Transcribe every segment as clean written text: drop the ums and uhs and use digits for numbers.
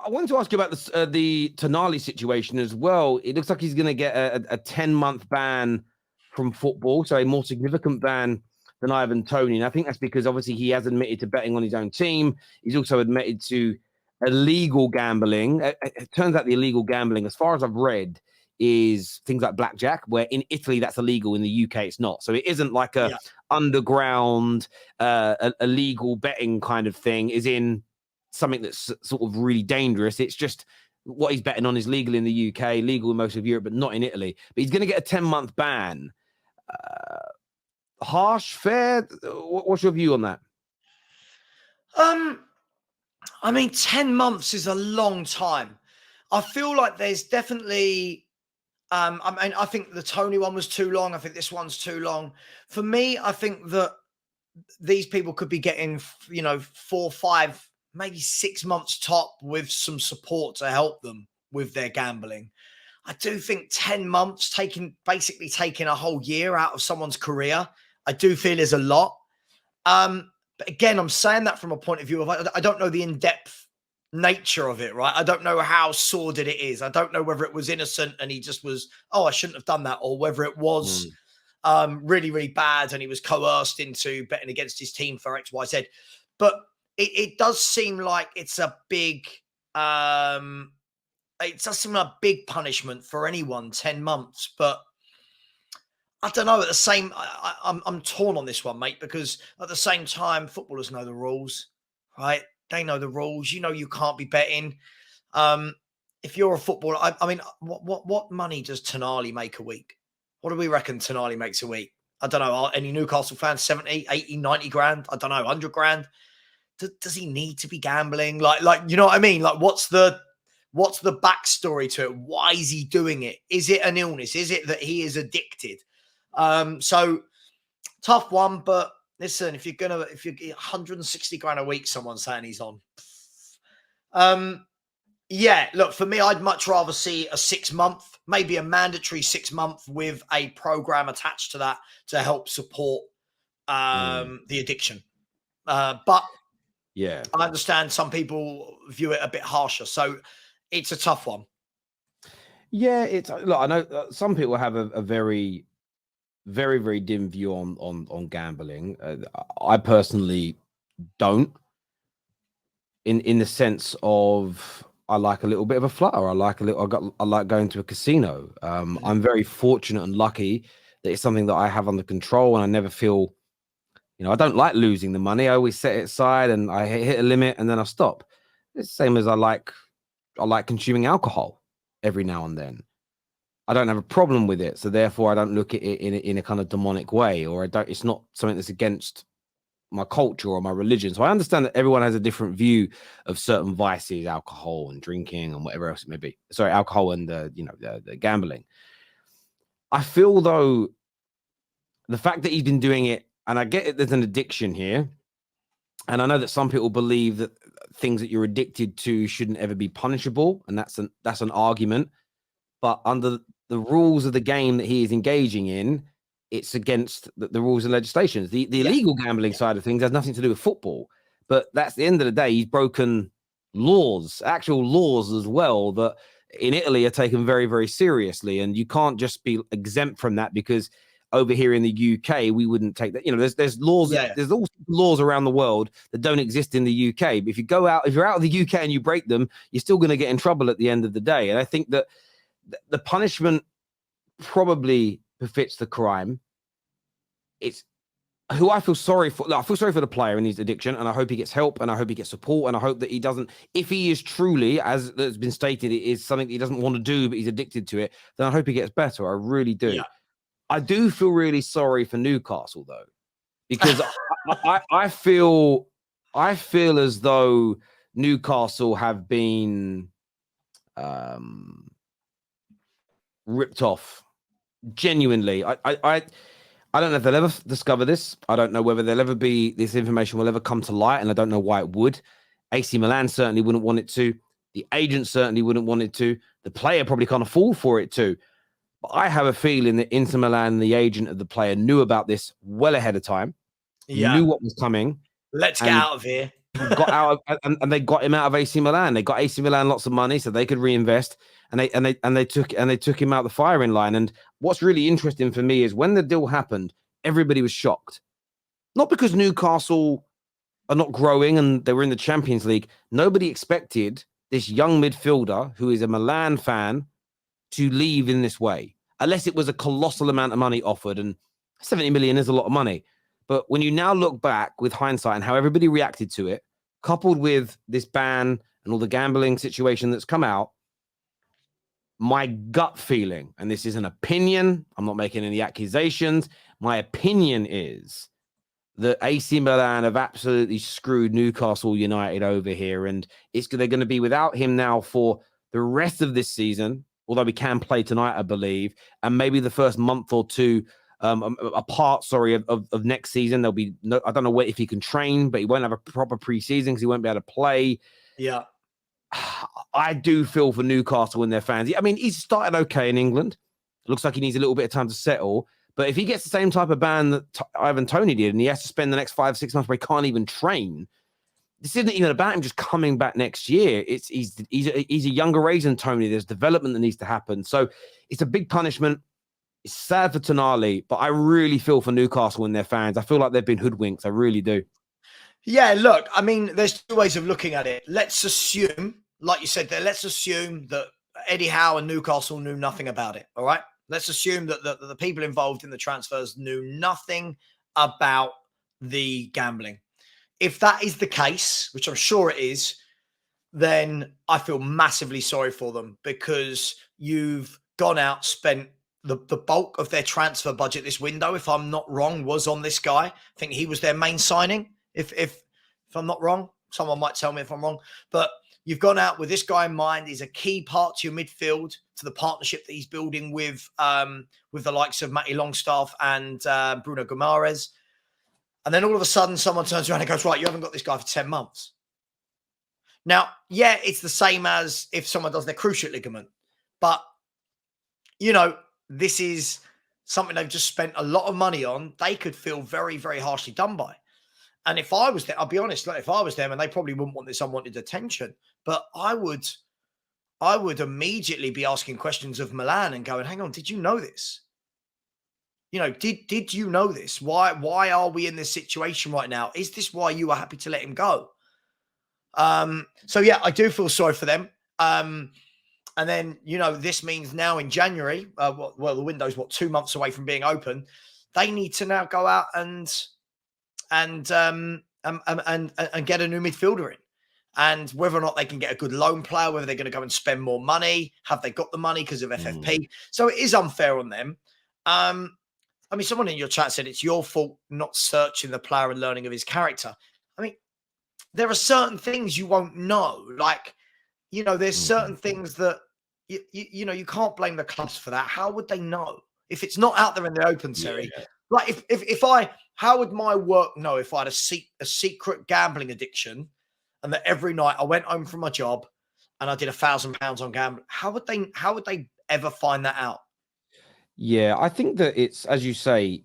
I wanted to ask you about the Tonali situation as well. It looks like he's going to get a 10-month ban from football, so a more significant ban than Ivan Toney. And I think that's because obviously he has admitted to betting on his own team. He's also admitted to illegal gambling. It turns out the illegal gambling, as far as I've read, is things like blackjack, where in Italy that's illegal, in the UK it's not. So it isn't like a underground illegal betting kind of thing, is in something that's sort of really dangerous. It's just what he's betting on is legal in the UK, legal in most of Europe, but not in Italy. But he's going to get a 10-month ban. Harsh, fair? What's your view on that? I mean, 10 months is a long time. I feel like there's definitely, I think the Tony one was too long. I think this one's too long. For me, I think that these people could be getting, 4, 5, maybe 6 months top with some support to help them with their gambling. I do think 10 months basically taking a whole year out of someone's career, I do feel is a lot. But again, I'm saying that from a point of view of, I don't know the in-depth nature of it, right? I don't know how sordid it is. I don't know whether it was innocent and he just was, I shouldn't have done that, or whether it was really, really bad and he was coerced into betting against his team for X, Y, Z. But it does seem like it's a big, it does seem like a big punishment for anyone, 10 months. But I don't know. At the same, I'm torn on this one, mate, because at the same time, footballers know the rules, right? They know the rules. You know, you can't be betting. If you're a footballer, I mean, what money does Tonali make a week? What do we reckon Tonali makes a week? I don't know. Are any Newcastle fans 70, 80, 90 grand? I don't know, 100 grand? Does he need to be gambling? Like, you know what I mean? Like, what's the backstory to it? Why is he doing it? Is it an illness? Is it that he is addicted? So tough one, but listen, if you're 160 grand a week, someone's saying he's on. Look, for me, I'd much rather see a 6 month, maybe a mandatory 6 month with a program attached to that to help support the addiction. But yeah, I understand some people view it a bit harsher, so it's a tough one. Yeah, look, I know some people have a very, very, very dim view on gambling. I personally don't, in the sense of I like a little bit of a flutter. I like going to a casino. I'm very fortunate and lucky that it's something that I have under control, and I never feel, I don't like losing the money. I always set it aside and I hit a limit and then I stop. It's the same as I like consuming alcohol every now and then. I don't have a problem with it, so therefore I don't look at it in a kind of demonic way, or it's not something that's against my culture or my religion. So I understand that everyone has a different view of certain vices, alcohol and drinking and whatever else it may be. Sorry, alcohol and the gambling. I feel though the fact that he's been doing it, and I get it, there's an addiction here, and I know that some people believe that things that you're addicted to shouldn't ever be punishable, and that's an argument. But under the rules of the game that he is engaging in, it's against the rules and legislations. The illegal gambling side of things has nothing to do with football. But that's the end of the day. He's broken laws, actual laws as well, that in Italy are taken very, very seriously. And you can't just be exempt from that because over here in the UK, we wouldn't take that. There's laws. Yeah. There's all laws around the world that don't exist in the UK. But if you're out of the UK and you break them, you're still going to get in trouble at the end of the day. And I think that the punishment probably befits the crime. It's who I feel sorry for. I feel sorry for the player in his addiction, and I hope he gets help, and I hope he gets support, and I hope that he doesn't, if he is truly, as has been stated, it is something he doesn't want to do, but he's addicted to it, then I hope he gets better. I really do. Yeah. I do feel really sorry for Newcastle though, because I feel as though Newcastle have been ripped off. Genuinely, I don't know if they'll ever discover this. I don't know whether this information will ever come to light, and I don't know why it would. AC Milan certainly wouldn't want it to. The agent certainly wouldn't want it to. The player probably can't afford for it to. But I have a feeling that Inter Milan, the agent of the player, knew about this well ahead of time. Yeah. Knew what was coming. Let's get out of here. got out of, and they got him out of AC Milan. They got AC Milan lots of money so they could reinvest, and they took him out the firing line. And what's really interesting for me is when the deal happened, everybody was shocked. Not because Newcastle are not growing and they were in the Champions League. Nobody expected this young midfielder who is a Milan fan to leave in this way, unless it was a colossal amount of money offered, and 70 million is a lot of money. But when you now look back with hindsight and how everybody reacted to it, coupled with this ban and all the gambling situation that's come out, my gut feeling, and this is an opinion, I'm not making any accusations, my opinion is that AC Milan have absolutely screwed Newcastle United over here, and they're going to be without him now for the rest of this season, although we can play tonight, I believe, and maybe the first month or two of next season. There'll be no, I don't know if he can train, but he won't have a proper preseason because he won't be able to play. Yeah. I do feel for Newcastle and their fans. I mean, he's started okay in England. Looks like he needs a little bit of time to settle. But if he gets the same type of ban that Ivan Toney did, and he has to spend the next 5-6 months where he can't even train, this isn't even about him just coming back next year. He's a younger age than Toney. There's development that needs to happen. So it's a big punishment. It's sad for Tonali, but I really feel for Newcastle and their fans. I feel like they've been hoodwinked. I really do. Yeah, look, I mean, there's two ways of looking at it. Let's assume, like you said there, let's assume that Eddie Howe and Newcastle knew nothing about it, all right? Let's assume that the people involved in the transfers knew nothing about the gambling. If that is the case, which I'm sure it is, then I feel massively sorry for them because you've gone out, spent the bulk of their transfer budget this window, if I'm not wrong, was on this guy. I think he was their main signing. If I'm not wrong, someone might tell me if I'm wrong, but you've gone out with this guy in mind. He's a key part to your midfield, to the partnership that he's building with the likes of Matty Longstaff and Bruno Guimaraes. And then all of a sudden, someone turns around and goes, right, you haven't got this guy for 10 months. Now, yeah, it's the same as if someone does their cruciate ligament. But, you know, this is something they've just spent a lot of money on. They could feel very, very harshly done by. And if I was there, I'll be honest, like if I was them, and they probably wouldn't want this unwanted attention, but I would immediately be asking questions of Milan and going, hang on, did you know this? You know, did you know this? Why are we in this situation right now? Is this why you are happy to let him go? So yeah, I do feel sorry for them. And then, you know, this means now in January, well, the window's 2 months away from being open. They need to now go out and get a new midfielder in. And whether or not they can get a good loan player, whether they're going to go and spend more money, have they got the money because of FFP? So it is unfair on them. I mean, someone in your chat said it's your fault not searching the player and learning of his character. I mean, there are certain things you won't know. Like, you know, there's certain things that, you know, you can't blame the clubs for that. How would they know? If it's not out there in the open, Terry, like how would my work know if I had a secret gambling addiction and that every night I went home from my job and I did £1,000 on gambling? How would they ever find that out? Yeah, I think that it's, as you say,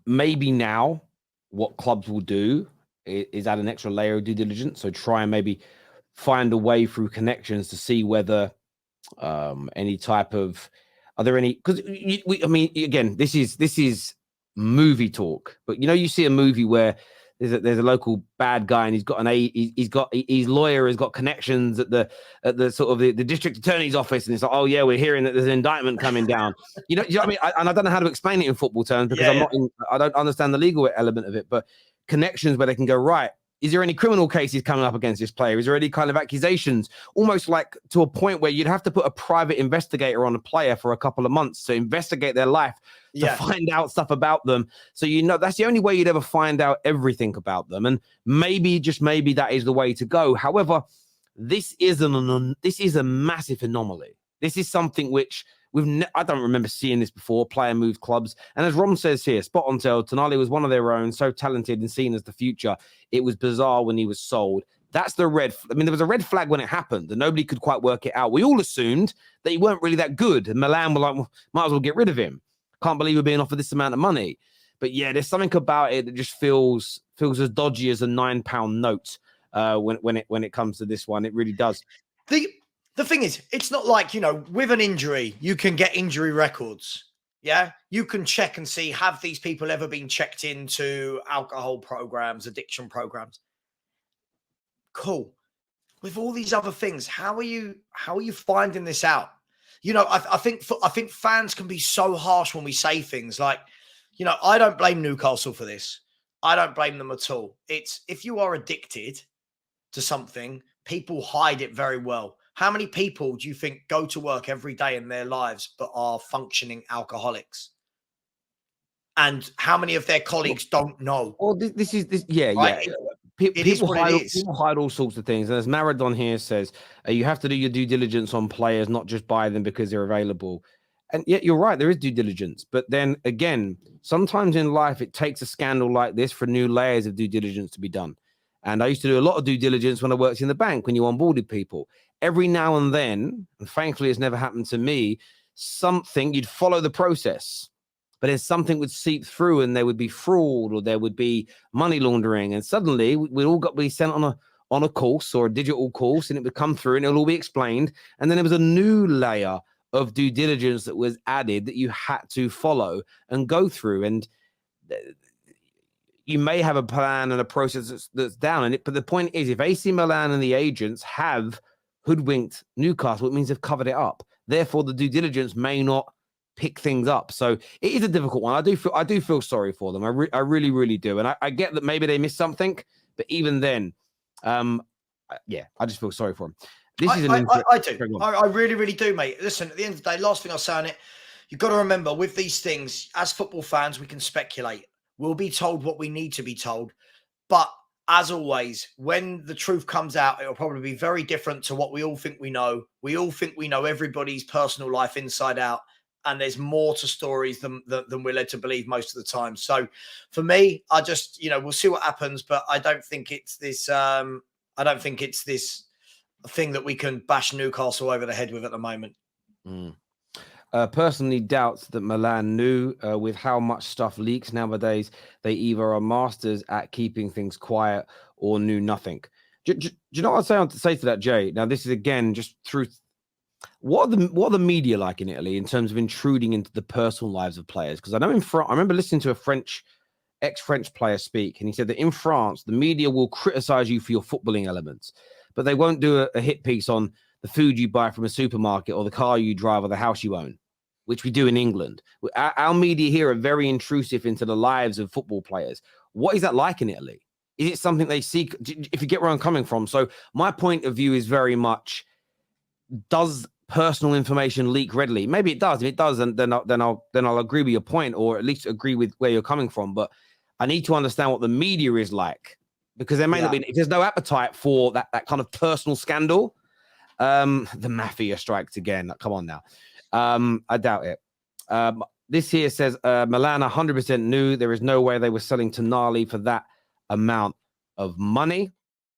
maybe now what clubs will do is add an extra layer of due diligence. So try and maybe find a way through connections to see whether any type of, are there any, because I mean, again, this is movie talk, but you know, you see a movie where there's a local bad guy and his lawyer has got connections at the sort of the district attorney's office, and it's like, oh yeah, we're hearing that there's an indictment coming down. You know what I mean? And I don't know how to explain it in football terms because I don't understand the legal element of it, but connections where they can go, right, is there any criminal cases coming up against this player? Is there any kind of accusations? Almost like to a point where you'd have to put a private investigator on a player for a couple of months to investigate their life, to find out stuff about them. So, you know, that's the only way you'd ever find out everything about them. And maybe, just maybe, that is the way to go. However, this is a massive anomaly. This is something which I don't remember seeing this before, player moved clubs. And as Rom says here, spot on tell, Tonali was one of their own, so talented and seen as the future. It was bizarre when he was sold. That's the there was a red flag when it happened and nobody could quite work it out. We all assumed that he weren't really that good. And Milan were like, well, might as well get rid of him. Can't believe we're being offered this amount of money. But yeah, there's something about it that just feels feels as dodgy as a £9 note when it comes to this one. It really does. The thing is, it's not like, with an injury, you can get injury records. Yeah, you can check and see, have these people ever been checked into alcohol programs, addiction programs? Cool. With all these other things, how are you finding this out? I think fans can be so harsh when we say things like, I don't blame Newcastle for this. I don't blame them at all. It's, if you are addicted to something, people hide it very well. How many people do you think go to work every day in their lives but are functioning alcoholics? And how many of their colleagues don't know? Well, this is yeah, right? yeah. People hide all sorts of things. And as Maradon here says, you have to do your due diligence on players, not just buy them because they're available. And yet you're right, there is due diligence. But then again, sometimes in life, it takes a scandal like this for new layers of due diligence to be done. And I used to do a lot of due diligence when I worked in the bank, when you onboarded people. Every now and then, and thankfully it's never happened to me, you'd follow the process, but then something would seep through and there would be fraud or there would be money laundering. And suddenly we'd all be sent on a course or a digital course, and it would come through and it'll all be explained. And then there was a new layer of due diligence that was added that you had to follow and go through. And you may have a plan and a process that's down. But the point is, if AC Milan and the agents have hoodwinked Newcastle, it means they've covered it up. Therefore, the due diligence may not pick things up. So it is a difficult one. I do feel sorry for them. I really, really do. And I get that maybe they missed something, but even then, I just feel sorry for them. I do. I really, really do, mate. Listen, at the end of the day, last thing I'll say on it, you've got to remember, with these things, as football fans, we can speculate. We'll be told what we need to be told. But as always, when the truth comes out, it'll probably be very different to what we all think we know. We all think we know everybody's personal life inside out. And there's more to stories than we're led to believe most of the time. So for me, I just, we'll see what happens. But I don't think it's this thing that we can bash Newcastle over the head with at the moment. Personally doubts that Milan knew. With how much stuff leaks nowadays, they either are masters at keeping things quiet or knew nothing. Do you know what I'd say to that, Jay? Now, this is again just through. What are the media like in Italy in terms of intruding into the personal lives of players? Because I know I remember listening to a ex-French player speak, and he said that in France, the media will criticize you for your footballing elements, but they won't do a hit piece on the food you buy from a supermarket or the car you drive or the house you own, which we do in England. Our media here are very intrusive into the lives of football players. What is that like in Italy? Is it something they seek? If you get where I'm coming from. So my point of view is very much, does personal information leak readily? Maybe it does. If it doesn't, then I'll agree with your point, or at least agree with where you're coming from. But I need to understand what the media is like, because there may not be. If there's no appetite for that kind of personal scandal, the mafia strikes again. Come on now. I doubt it. This here says Milan 100% knew there is no way they were selling Tonali for that amount of money.